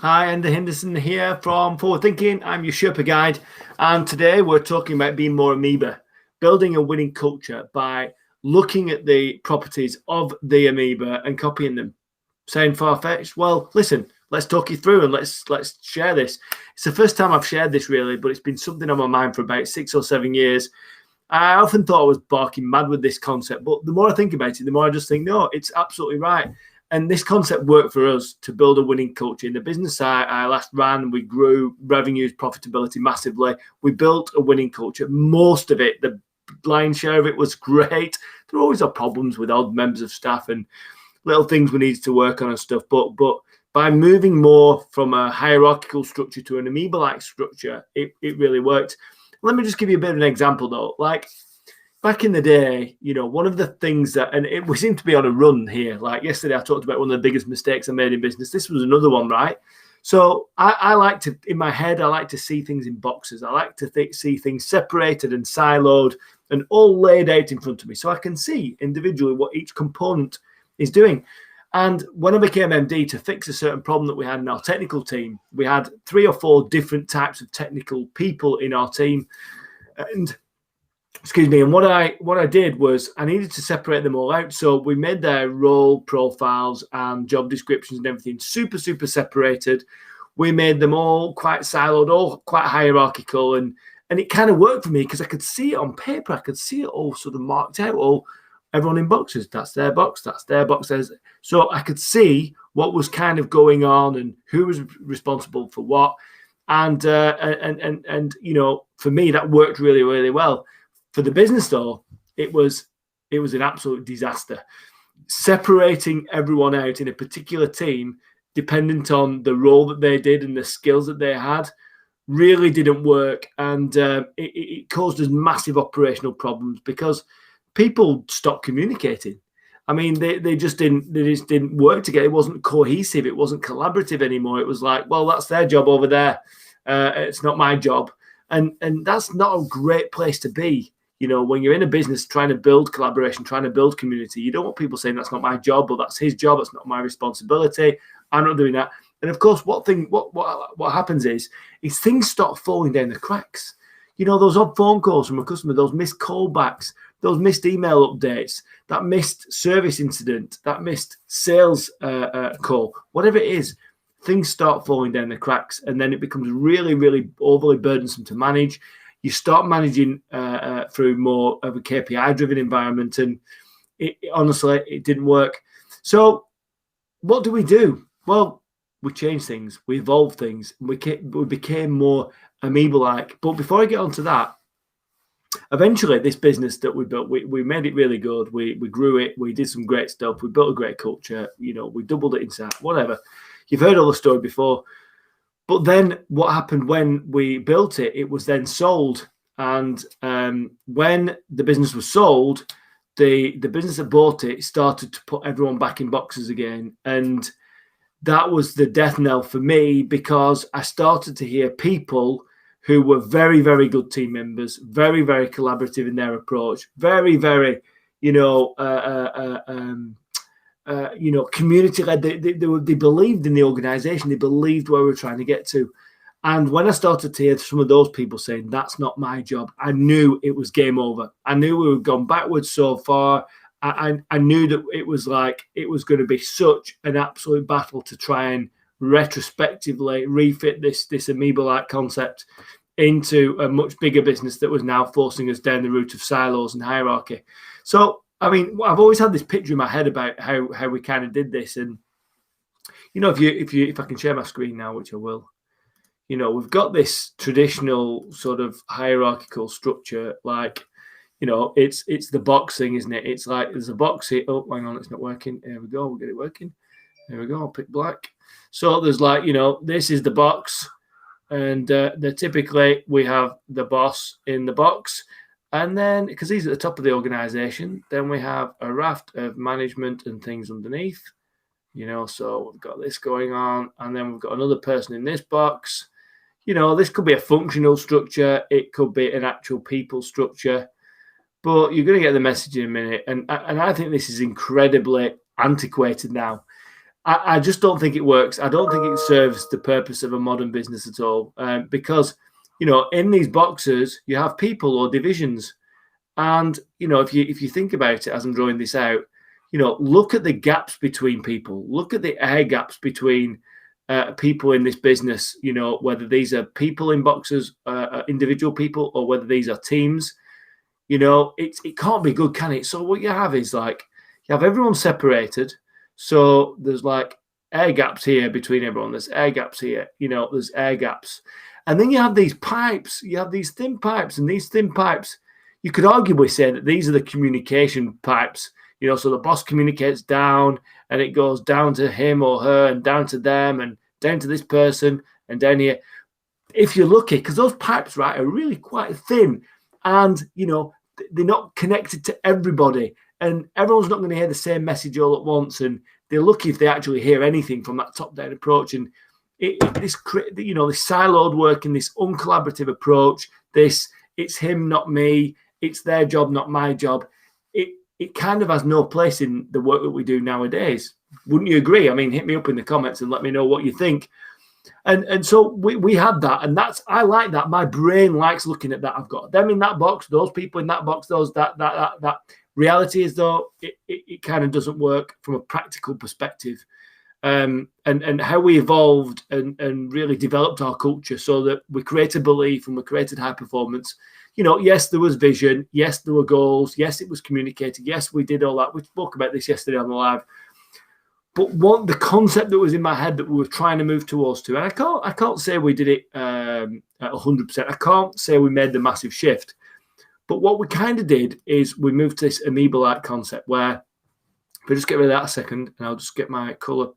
Hi, Andy Henderson here from Forward Thinking. I'm your Sherpa guide, and today we're talking about being more amoeba, building a winning culture by looking at the properties of the amoeba and copying them. Saying far-fetched? Well, listen, let's talk you through and let's share this. It's the first time I've shared this really, but it's been something on my mind for about 6 or 7 years. I often thought I was barking mad with this concept, but the more I think about it, the more I just think, no, it's absolutely right. And this concept worked for us to build a winning culture. In the business I last ran, we grew revenues, profitability massively. We built a winning culture. Most of it, the lion's share of it was great. There always are problems with odd members of staff and little things we needed to work on and stuff. But by moving more from a hierarchical structure to an amoeba-like structure, it really worked. Let me just give you a bit of an example though. Like back in the day, one of the things that, and we seem to be on a run here. Like yesterday, I talked about one of the biggest mistakes I made in business. This was another one, right? So I like to, in my head, I like to see things in boxes. I like to see things separated and siloed and all laid out in front of me so I can see individually what each component is doing. And when I became MD, to fix a certain problem that we had in our technical team, we had 3 or 4 different types of technical people in our team. And and what I did was I needed to separate them all out. So we made their role profiles and job descriptions and everything super separated. We made them all quite siloed, all quite hierarchical, and it kind of worked for me because I could see it on paper. I could see it all sort of marked out, all everyone in boxes. That's their box. That's their box. So I could see what was kind of going on and who was responsible for what. And for me, that worked really, really well. For the business, though, it was an absolute disaster. Separating everyone out in a particular team, dependent on the role that they did and the skills that they had, really didn't work, and it caused us massive operational problems because people stopped communicating. I mean, they just didn't work together. It wasn't cohesive. It wasn't collaborative anymore. It was like, well, that's their job over there. It's not my job, and that's not a great place to be. When you're in a business trying to build collaboration, trying to build community, you don't want people saying that's not my job or that's his job, it's not my responsibility, I'm not doing that. And of course, what happens is things start falling down the cracks. Those odd phone calls from a customer, those missed callbacks, those missed email updates, that missed service incident, that missed sales call, whatever it is, things start falling down the cracks, and then it becomes really, really overly burdensome to manage. You start managing through more of a KPI-driven environment, and honestly, it didn't work. So what do? Well, we changed things, we evolved things, and we became more amoeba-like. But before I get onto that, eventually this business that we built, we made it really good. We grew it. We did some great stuff. We built a great culture. We doubled it in size, whatever. You've heard all the story before. But then what happened when we built it, it was then sold. And when the business was sold, the business that bought it started to put everyone back in boxes again. And that was the death knell for me, because I started to hear people who were very, very good team members, very, very collaborative in their approach, very, very, community-led. They believed in the organization. They believed where we were trying to get to. And when I started to hear some of those people saying, that's not my job, I knew it was game over. I knew we had gone backwards so far. I knew that it was going to be such an absolute battle to try and retrospectively refit this amoeba-like concept into a much bigger business that was now forcing us down the route of silos and hierarchy. So, I mean, I've always had this picture in my head about how we kind of did this. And, if I can share my screen now, which I will, we've got this traditional sort of hierarchical structure, like, it's the box thing, isn't it? It's like there's a box here. Oh, hang on, it's not working. There we go. We'll get it working. There we go. I'll pick black. So there's this is the box. And typically we have the boss in the box. And then, because he's at the top of the organization, then we have a raft of management and things underneath. So we've got this going on. And then we've got another person in this box. This could be a functional structure. It could be an actual people structure. But you're going to get the message in a minute. And I think this is incredibly antiquated now. I just don't think it works. I don't think it serves the purpose of a modern business at all, because in these boxes you have people or divisions, and if you think about it as I'm drawing this out, look at the gaps between people. Look at the air gaps between people in this business. Whether these are people in boxes, individual people, or whether these are teams. It can't be good, can it? So what you have is you have everyone separated. So there's air gaps here between everyone. There's air gaps here. There's air gaps. And then you have these pipes. You have these thin pipes, and these thin pipes, you could arguably say that these are the communication pipes. So the boss communicates down, and it goes down to him or her, and down to them, and down to this person, and down here. If you're lucky, because those pipes, right, are really quite thin, and they're not connected to everybody, and everyone's not going to hear the same message all at once, and they're lucky if they actually hear anything from that top-down approach. And this siloed work and this uncollaborative approach, it's him, not me, it's their job, not my job. It kind of has no place in the work that we do nowadays. Wouldn't you agree? I mean, hit me up in the comments and let me know what you think. And so we had that, and I like that. My brain likes looking at that. I've got them in that box, those people in that box, that reality is though it kind of doesn't work from a practical perspective. And how we evolved and really developed our culture so that we created belief and we created high performance. Yes, there was vision. Yes, there were goals. Yes, it was communicated. Yes, we did all that. We spoke about this yesterday on the live. But the concept that was in my head that we were trying to move towards and I can't say we did it at 100%. I can't say we made the massive shift. But what we kind of did is we moved to this amoeba-like concept where, if I just get rid of that a second, and I'll just get my colour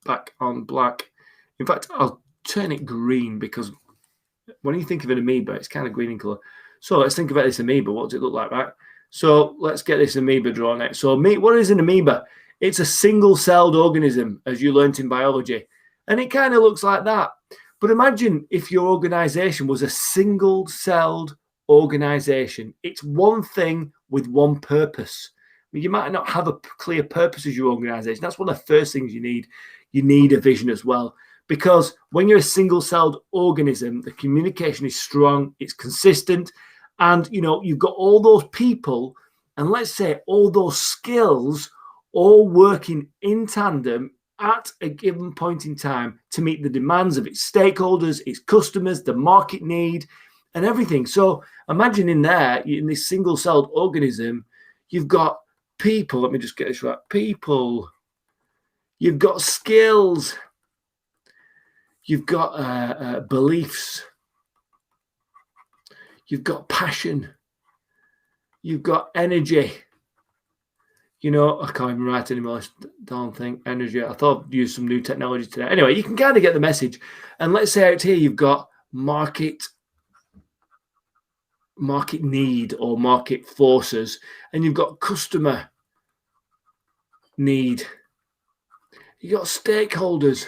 back on black. In fact, I'll turn it green, because when you think of an amoeba, it's kind of green in colour. So let's think about this amoeba. What does it look like, right? So let's get this amoeba drawn out. So what is an amoeba? It's a single-celled organism, as you learnt in biology. And it kind of looks like that. But imagine if your organization was a single-celled organization. It's one thing with one purpose. I mean, you might not have a clear purpose as your organization. That's one of the first things you need. You need a vision as well. Because when you're a single-celled organism, the communication is strong, it's consistent, and you've got all those people, and let's say all those skills all working in tandem at a given point in time to meet the demands of its stakeholders, its customers, the market need, and everything. So imagine in this single-celled organism, you've got people. Let me just get this right. People. You've got skills. You've got beliefs. You've got passion. You've got energy. I can't even write anymore. I don't think energy. I thought I'd use some new technology today. Anyway, you can kind of get the message. And let's say out here you've got market need or market forces, and you've got customer need. You've got stakeholders.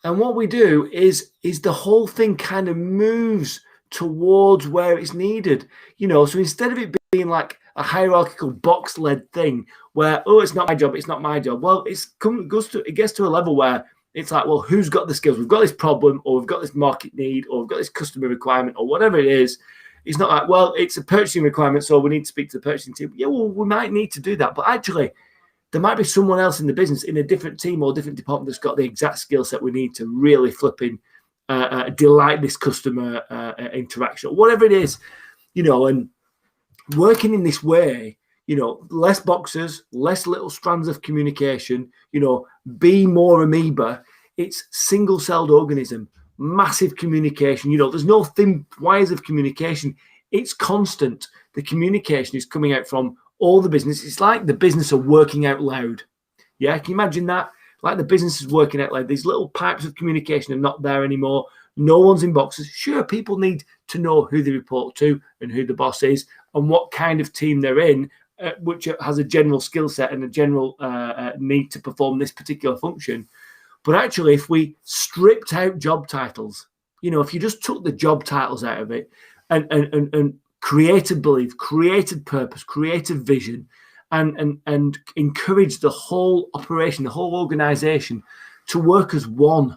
And what we do is the whole thing kind of moves towards where it's needed. So instead of it being like a hierarchical box-led thing where, it's not my job, it's not my job. Well, it gets to a level where it's like, well, who's got the skills? We've got this problem, or we've got this market need, or we've got this customer requirement, or whatever it is. It's not like, well, it's a purchasing requirement, so we need to speak to the purchasing team. Yeah, well, we might need to do that. But actually, there might be someone else in the business, in a different team or different department, that's got the exact skill set we need to really flipping delight this customer interaction, whatever it is, and working in this way, less boxes, less little strands of communication, be more amoeba. It's single-celled organism, massive communication. There's no thin wires of communication. It's constant. The communication is coming out from all the business. It's like the business are working out loud. Yeah, can you imagine that? Like the business is working out loud. These little pipes of communication are not there anymore. No one's in boxes. Sure, people need to know who they report to and who the boss is and what kind of team they're in, which has a general skill set and a general need to perform this particular function. But actually, if we stripped out job titles, if you just took the job titles out of it and created belief, created purpose, created vision, and encourage the whole operation, the whole organization to work as one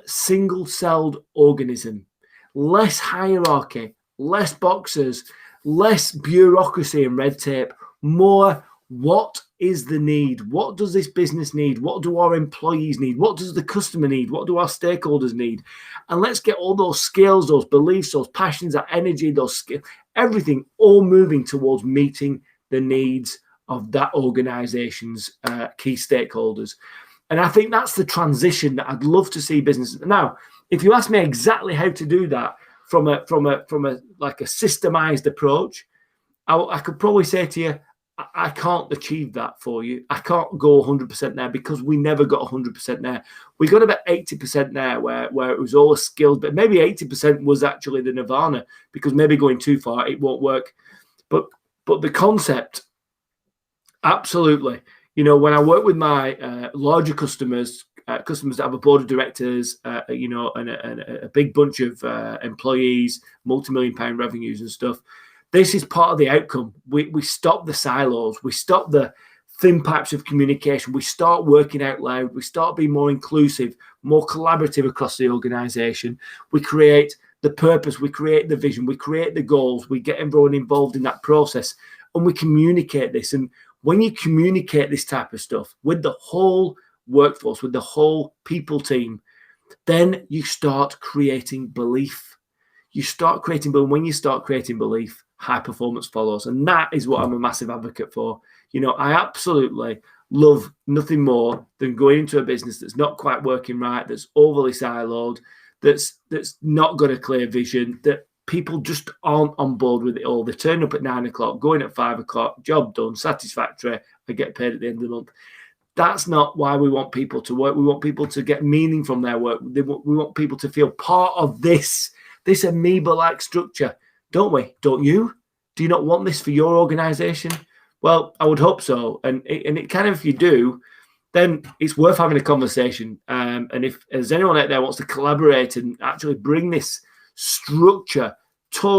single-celled organism. Less hierarchy, less boxes, less bureaucracy and red tape, more what is the need? What does this business need? What do our employees need? What does the customer need? What do our stakeholders need? And let's get all those skills, those beliefs, those passions, that energy, those skills, everything all moving towards meeting the needs of that organization's key stakeholders. And I think that's the transition that I'd love to see businesses. Now, if you ask me exactly how to do that from a like a systemized approach, I could probably say to you, I can't achieve that for you. I can't go 100% there because we never got 100% there. We got about 80% there where it was all the skills, but maybe 80% was actually the nirvana, because maybe going too far, it won't work. But the concept, absolutely. You know, when I work with my larger customers that have a board of directors, you know, and a big bunch of employees, multi-million-pound revenues and stuff, this is part of the outcome. We stop the silos. We stop the thin pipes of communication. We start working out loud. We start being more inclusive, more collaborative across the organization. We create the purpose. We create the vision. We create the goals. We get everyone involved in that process, and we communicate this. And when you communicate this type of stuff with the whole workforce, with the whole people team, then you start creating belief. You start creating belief. When you start creating belief, high performance follows. And that is what I'm a massive advocate for. You know, I absolutely love nothing more than going into a business that's not quite working right, that's overly siloed, that's not got a clear vision, that people just aren't on board with it all. They turn up at 9 o'clock, going at 5 o'clock, job done, satisfactory, I get paid at the end of the month. That's not why we want people to work. We want people to get meaning from their work. We want people to feel part of this amoeba-like structure, don't we? Don't you? Do you not want this for your organization? Well, I would hope so. And it kind of, if you do, then it's worth having a conversation. And if there's anyone out there wants to collaborate and actually bring this structure,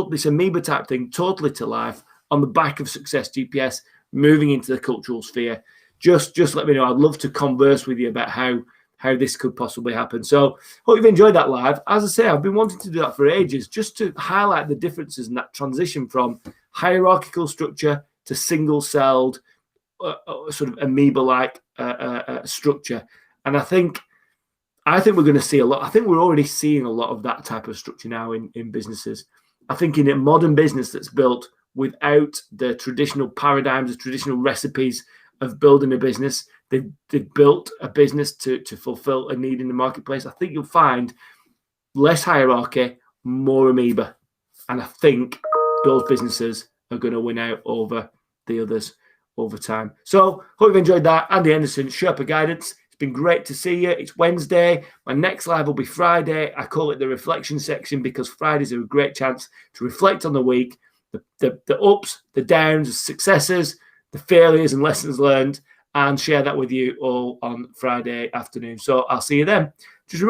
this amoeba type thing, totally to life on the back of Success GPS, moving into the cultural sphere, just let me know. I'd love to converse with you about how this could possibly happen. So hope you've enjoyed that live. As I say, I've been wanting to do that for ages, just to highlight the differences in that transition from hierarchical structure to single-celled, sort of amoeba-like structure. And I think we're going to see a lot. I think we're already seeing a lot of that type of structure now in businesses. I think in a modern business that's built without the traditional paradigms, the traditional recipes of building a business, they've built a business to fulfill a need in the marketplace. I think you'll find less hierarchy, more amoeba. And I think those businesses are going to win out over the others over time. So hope you've enjoyed that. Andy Henderson, Sherpa Guidance. It's been great to see you. It's Wednesday. My next live will be Friday. I call it the reflection section because Fridays are a great chance to reflect on the week, the ups, the downs, the successes, the failures and lessons learned, and share that with you all on Friday afternoon. So I'll see you then. Just remember,